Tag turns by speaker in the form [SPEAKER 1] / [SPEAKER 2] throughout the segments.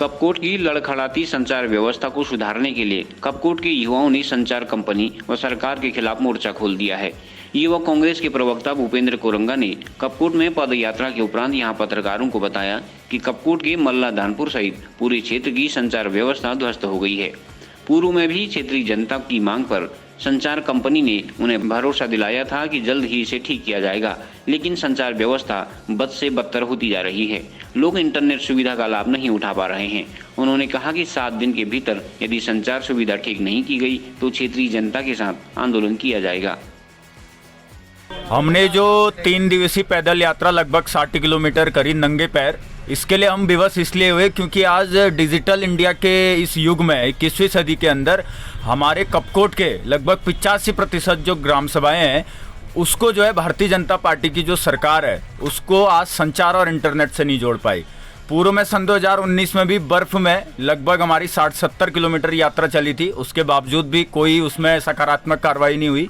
[SPEAKER 1] कपकोट की लड़खड़ाती संचार व्यवस्था को सुधारने के लिए कपकोट के युवाओं ने संचार कंपनी व सरकार के खिलाफ मोर्चा खोल दिया है। युवा कांग्रेस के प्रवक्ता भूपेंद्र कोरंगा ने कपकोट में पद यात्रा के उपरांत यहां पत्रकारों को बताया कि कपकोट के मल्ला धानपुर सहित पूरे क्षेत्र की संचार व्यवस्था ध्वस्त हो गई है। पूर्व में भी क्षेत्रीय जनता की मांग पर संचार कंपनी ने उन्हें भरोसा दिलाया था कि जल्द ही इसे ठीक किया जाएगा, लेकिन संचार व्यवस्था बद से बदतर होती जा रही है। लोग इंटरनेट सुविधा का लाभ नहीं उठा पा रहे हैं। उन्होंने कहा कि 7 दिन के भीतर यदि संचार सुविधा ठीक नहीं की गई तो क्षेत्रीय जनता के साथ आंदोलन किया जाएगा।
[SPEAKER 2] हमने जो 3 दिवसीय पैदल यात्रा लगभग 60 किलोमीटर करी नंगे पैर, इसके लिए हम विवश इसलिए हुए क्योंकि आज डिजिटल इंडिया के इस युग में 21वीं सदी के अंदर हमारे कपकोट के लगभग 85% जो ग्राम सभाएं हैं उसको जो है भारतीय जनता पार्टी की जो सरकार है उसको आज संचार और इंटरनेट से नहीं जोड़ पाई। पूर्व में सन 2019 में भी बर्फ में लगभग हमारी 60-70 किलोमीटर यात्रा चली थी, उसके बावजूद भी कोई उसमें सकारात्मक कार्रवाई नहीं हुई।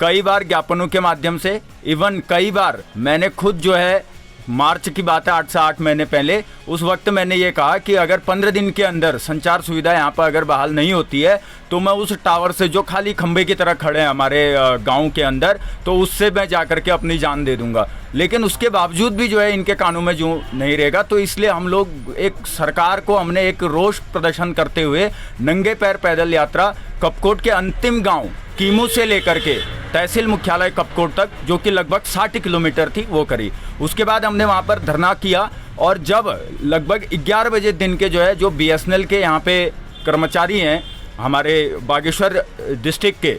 [SPEAKER 2] कई बार ज्ञापनों के माध्यम से, इवन कई बार मैंने खुद जो है, मार्च की बात है 8 से 8 महीने पहले, उस वक्त मैंने ये कहा कि अगर 15 दिन के अंदर संचार सुविधा यहाँ पर अगर बहाल नहीं होती है तो मैं उस टावर से जो खाली खंबे की तरह खड़े हैं हमारे गांव के अंदर, तो उससे मैं जा करके अपनी जान दे दूंगा। लेकिन उसके बावजूद भी जो है इनके कानों में जो नहीं रहेगा, तो इसलिए हम लोग एक सरकार को हमने एक रोष प्रदर्शन करते हुए नंगे पैर पैदल यात्रा कपकोट के अंतिम गाँव कीमू से लेकर के तहसील मुख्यालय कपकोट तक, जो कि लगभग 60 किलोमीटर थी, वो करी। उसके बाद हमने वहाँ पर धरना किया और जब लगभग 11 बजे दिन के जो है जो BSNL के यहाँ पे कर्मचारी हैं हमारे बागेश्वर डिस्ट्रिक्ट के,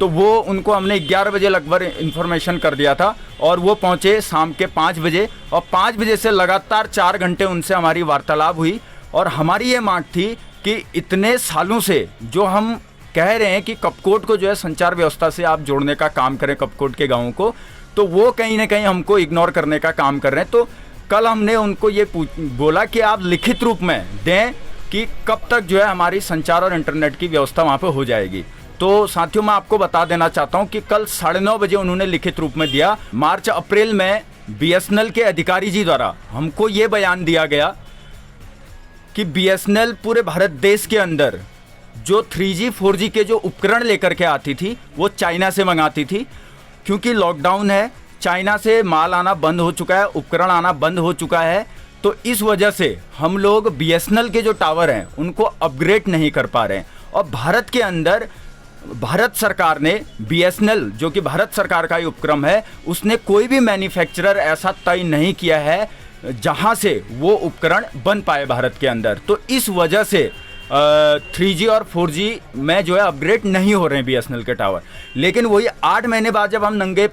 [SPEAKER 2] तो वो उनको हमने 11 बजे लगभग इन्फॉर्मेशन कर दिया था और वो पहुँचे शाम के 5 बजे और 5 बजे से लगातार 4 घंटे उनसे हमारी वार्तालाप हुई। और हमारी ये मांग थी कि इतने सालों से जो हम कह रहे हैं कि कपकोट को जो है संचार व्यवस्था से आप जोड़ने का काम करें कपकोट के गाँवों को, तो वो कहीं ना कहीं हमको इग्नोर करने का काम कर रहे हैं। तो कल हमने उनको ये बोला कि आप लिखित रूप में दें कि कब तक जो है हमारी संचार और इंटरनेट की व्यवस्था वहाँ पे हो जाएगी। तो साथियों, मैं आपको बता देना चाहता हूँ कि कल 9:30 बजे उन्होंने लिखित रूप में दिया। मार्च अप्रैल में BSNL के अधिकारी जी द्वारा हमको ये बयान दिया गया कि BSNL पूरे भारत देश के अंदर जो 3G 4G के जो उपकरण लेकर के आती थी वो चाइना से मंगाती थी। क्योंकि लॉकडाउन है, चाइना से माल आना बंद हो चुका है, उपकरण आना बंद हो चुका है, तो इस वजह से हम लोग BSNL के जो टावर हैं उनको अपग्रेड नहीं कर पा रहे हैं। और भारत के अंदर भारत सरकार ने BSNL, जो कि भारत सरकार का ही उपक्रम है, उसने कोई भी मैन्युफैक्चरर ऐसा तय नहीं किया है जहां से वो उपकरण बन पाए भारत के अंदर। तो इस वजह से 3G और 4G में जो है अपग्रेड नहीं हो रहे हैं BSNL के टावर। लेकिन वही 8 महीने बाद जब हम नंगे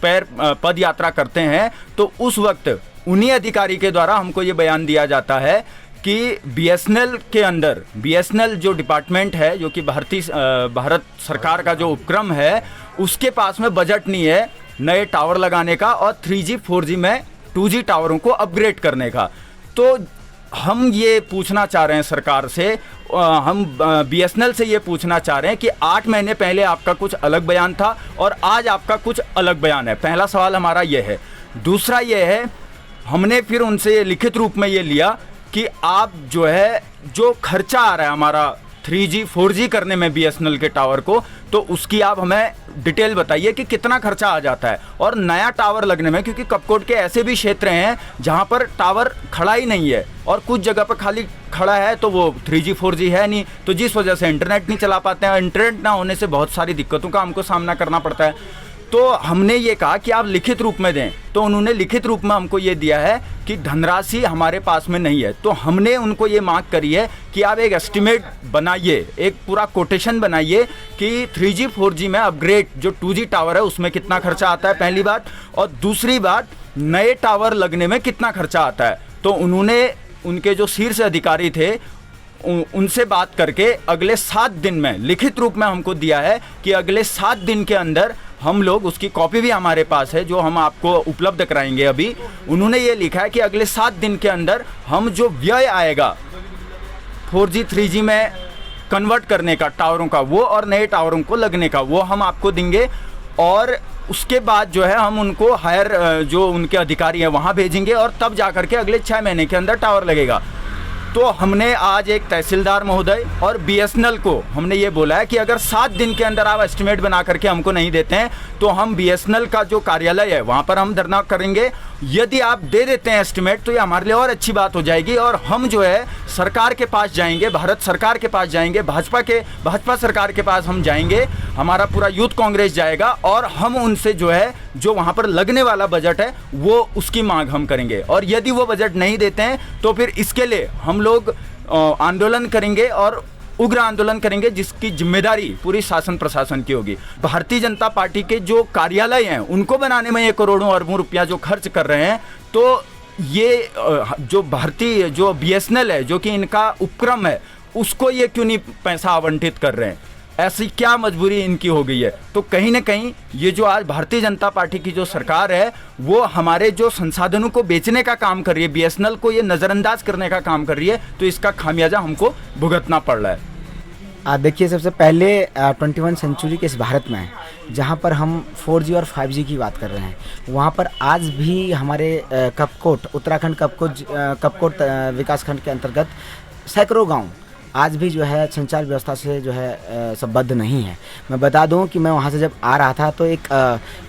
[SPEAKER 2] पैर पद यात्रा करते हैं तो उस वक्त उन्हीं अधिकारी के द्वारा हमको ये बयान दिया जाता है कि BSNL के अंदर, BSNL जो डिपार्टमेंट है, जो कि भारत सरकार का जो उपक्रम है, उसके पास में बजट नहीं है नए टावर लगाने का और 3G 4G में 2G टावरों को अपग्रेड करने का। तो हम ये पूछना चाह रहे हैं सरकार से, हम BSNL से ये पूछना चाह रहे हैं कि 8 महीने पहले आपका कुछ अलग बयान था और आज आपका कुछ अलग बयान है। पहला सवाल हमारा ये है। दूसरा ये है, हमने फिर उनसे लिखित रूप में ये लिया कि आप जो है जो खर्चा आ रहा है हमारा 3G 4G करने में BSNL के टावर को, तो उसकी आप हमें डिटेल बताइए कि कितना खर्चा आ जाता है। और नया टावर लगने में, क्योंकि कपकोट के ऐसे भी क्षेत्र हैं जहां पर टावर खड़ा ही नहीं है और कुछ जगह पर खाली खड़ा है तो वो 3G 4G है नहीं, तो जिस वजह से इंटरनेट नहीं चला पाते हैं। इंटरनेट ना होने से बहुत सारी दिक्कतों का हमको सामना करना पड़ता है। तो हमने ये कहा कि आप लिखित रूप में दें, तो उन्होंने लिखित रूप में हमको ये दिया है कि धनराशि हमारे पास में नहीं है। तो हमने उनको ये मांग करी है कि आप एक एस्टिमेट बनाइए, एक पूरा कोटेशन बनाइए कि 3G 4G में अपग्रेड जो 2G टावर है उसमें कितना खर्चा आता है, पहली बात। और दूसरी बात, नए टावर लगने में कितना खर्चा आता है। तो उन्होंने, उनके जो शीर्ष अधिकारी थे, उनसे बात करके अगले 7 दिन में लिखित रूप में हमको दिया है कि अगले 7 दिन के अंदर हम लोग, उसकी कॉपी भी हमारे पास है जो हम आपको उपलब्ध कराएंगे अभी। उन्होंने ये लिखा है कि अगले 7 दिन के अंदर हम जो व्यय आएगा 4G 3G में कन्वर्ट करने का टावरों का, वो और नए टावरों को लगने का, वो हम आपको देंगे। और उसके बाद जो है हम उनको हायर जो उनके अधिकारी हैं वहाँ भेजेंगे और तब जा करके अगले 6 महीने के अंदर टावर लगेगा। तो हमने आज एक तहसीलदार महोदय और बीएसएनएल को हमने ये बोला है कि अगर 7 दिन के अंदर आप एस्टिमेट बना करके हमको नहीं देते हैं तो हम बीएसएनएल का जो कार्यालय है वहाँ पर हम धरना करेंगे। यदि आप दे देते हैं एस्टिमेट तो ये हमारे लिए और अच्छी बात हो जाएगी और हम जो है सरकार के पास जाएंगे, भारत सरकार के पास जाएंगे, भाजपा सरकार के पास हम जाएंगे, हमारा पूरा यूथ कांग्रेस जाएगा और हम उनसे जो है जो वहाँ पर लगने वाला बजट है वो उसकी मांग हम करेंगे। और यदि वो बजट नहीं देते हैं तो फिर इसके लिए हम लोग आंदोलन करेंगे और उग्र आंदोलन करेंगे, जिसकी जिम्मेदारी पूरी शासन प्रशासन की होगी। भारतीय जनता पार्टी के जो कार्यालय हैं उनको बनाने में ये करोड़ों अरबों रुपया जो खर्च कर रहे हैं, तो ये जो बीएसएनएल है जो कि इनका उपक्रम है उसको ये क्यों नहीं पैसा आवंटित कर रहे हैं? ऐसी क्या मजबूरी इनकी हो गई है? तो कहीं ना कहीं ये जो आज भारतीय जनता पार्टी की जो सरकार है वो हमारे जो संसाधनों को बेचने का काम कर रही है, बीएसएनएल को ये नज़रअंदाज करने का काम कर रही है, तो इसका खामियाजा हमको भुगतना पड़ रहा है।
[SPEAKER 3] देखिए, सबसे पहले 21 सेंचुरी के इस भारत में जहाँ पर हम 4G और 5G की बात कर रहे हैं, वहाँ पर आज भी हमारे कपकोट, उत्तराखंड कपकोट विकासखंड के अंतर्गत सैकड़ों गांव आज भी जो है संचार व्यवस्था से जो है संबद्ध नहीं है। मैं बता दूं कि मैं वहाँ से जब आ रहा था तो एक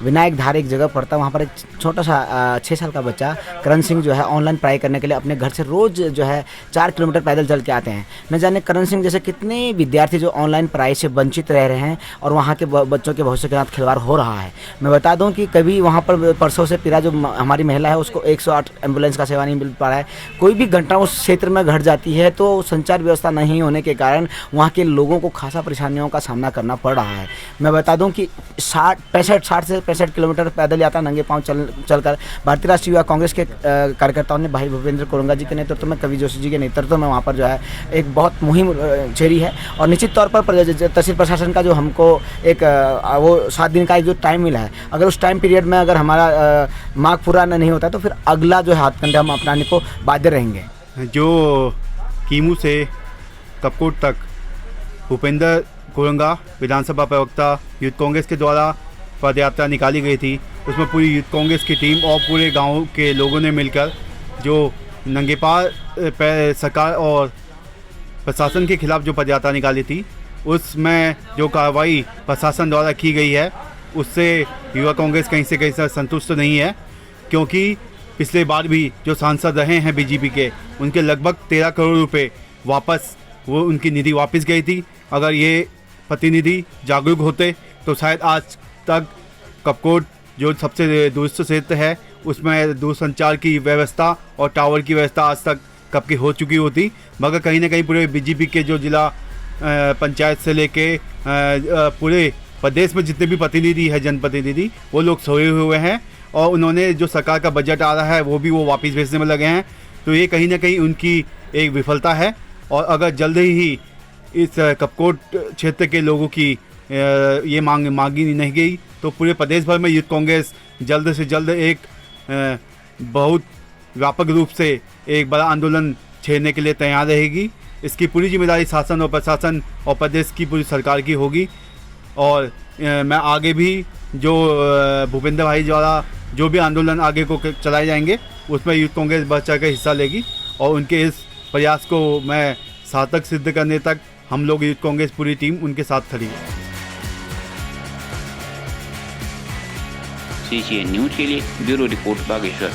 [SPEAKER 3] विनायक धार एक जगह पड़ता, वहाँ पर एक छोटा सा 6 साल का बच्चा करण सिंह जो है ऑनलाइन पढ़ाई करने के लिए अपने घर से रोज़ जो है 4 किलोमीटर पैदल चल के आते हैं। न जाने करण सिंह जैसे कितने विद्यार्थी जो ऑनलाइन पढ़ाई से वंचित रह रहे हैं और वहाँ के बच्चों के भविष्य के साथ खिलवाड़ हो रहा है। मैं बता दूँ कि कभी वहाँ पर परसों से पीरा जो हमारी महिला है उसको 108 एम्बुलेंस का सेवा नहीं मिल पा रहा है। कोई भी घटना उस क्षेत्र में घट जाती है तो संचार व्यवस्था नहीं होने के कारण वहाँ के लोगों को खासा परेशानियों का सामना करना पड़ रहा है। मैं बता दूं कि 60 से 65 किलोमीटर पैदल यात्रा नंगे पांव चलकर भारतीय राष्ट्रीय युवा कांग्रेस के कार्यकर्ताओं ने भाई भूपेंद्र कोरंगा जी के नेतृत्व में, कवि जोशी जी के नेतृत्व में वहाँ पर जो है एक बहुत मुहिम छेड़ी है। और निश्चित तौर पर तहसील प्रशासन का जो हमको एक वो 7 दिन का एक जो टाइम मिला है, अगर उस टाइम पीरियड में अगर हमारा मांग पूरा नहीं होता तो फिर अगला जो है हाथकंडे हम अपनाने को बाध्य रहेंगे।
[SPEAKER 4] जो कीमू से कपकोट तक भूपेंद्र कोरंगा विधानसभा प्रवक्ता यूथ कांग्रेस के द्वारा पदयात्रा निकाली गई थी, उसमें पूरी यूथ कांग्रेस की टीम और पूरे गांव के लोगों ने मिलकर जो नंगे पाँव सरकार और प्रशासन के खिलाफ जो पदयात्रा निकाली थी, उसमें जो कार्रवाई प्रशासन द्वारा की गई है उससे युवा कांग्रेस कहीं से कहीं संतुष्ट नहीं है। क्योंकि पिछले बार भी जो सांसद रहे हैं बीजेपी के, उनके लगभग 13 करोड़ रुपये वापस वो उनकी निधि वापस गई थी। अगर ये प्रतिनिधि जागरूक होते तो शायद आज तक कपकोट जो सबसे दूरस्थ क्षेत्र है उसमें दूरसंचार की व्यवस्था और टावर की व्यवस्था आज तक कब की हो चुकी होती। मगर कहीं ना कहीं पूरे बीजेपी के जो जिला पंचायत से लेके पूरे प्रदेश में जितने भी प्रतिनिधि है, जनप्रतिनिधि, वो लोग सोए हुए हैं और उन्होंने जो सरकार का बजट आ रहा है वो भी वो वापस भेजने में लगे हैं। तो ये कहीं ना कहीं उनकी एक विफलता है। और अगर जल्द ही इस कपकोट क्षेत्र के लोगों की ये मांगी नहीं गई तो पूरे प्रदेश भर में यूथ कांग्रेस जल्द से जल्द एक बहुत व्यापक रूप से एक बड़ा आंदोलन छेड़ने के लिए तैयार रहेगी। इसकी पूरी जिम्मेदारी शासन और प्रशासन और प्रदेश की पूरी सरकार की होगी। और मैं आगे भी जो भूपेंद्र भाई द्वारा जो भी आंदोलन आगे को चलाए जाएंगे उसमें यूथ कांग्रेस बढ़ चढ़ कर हिस्सा लेगी और उनके इस प्रयास को मैं सार्थक सिद्ध करने तक हम लोग यूथ कांग्रेस पूरी टीम उनके साथ खड़ी है।
[SPEAKER 1] CCN न्यूज के लिए ब्यूरो रिपोर्ट बागेश्वर।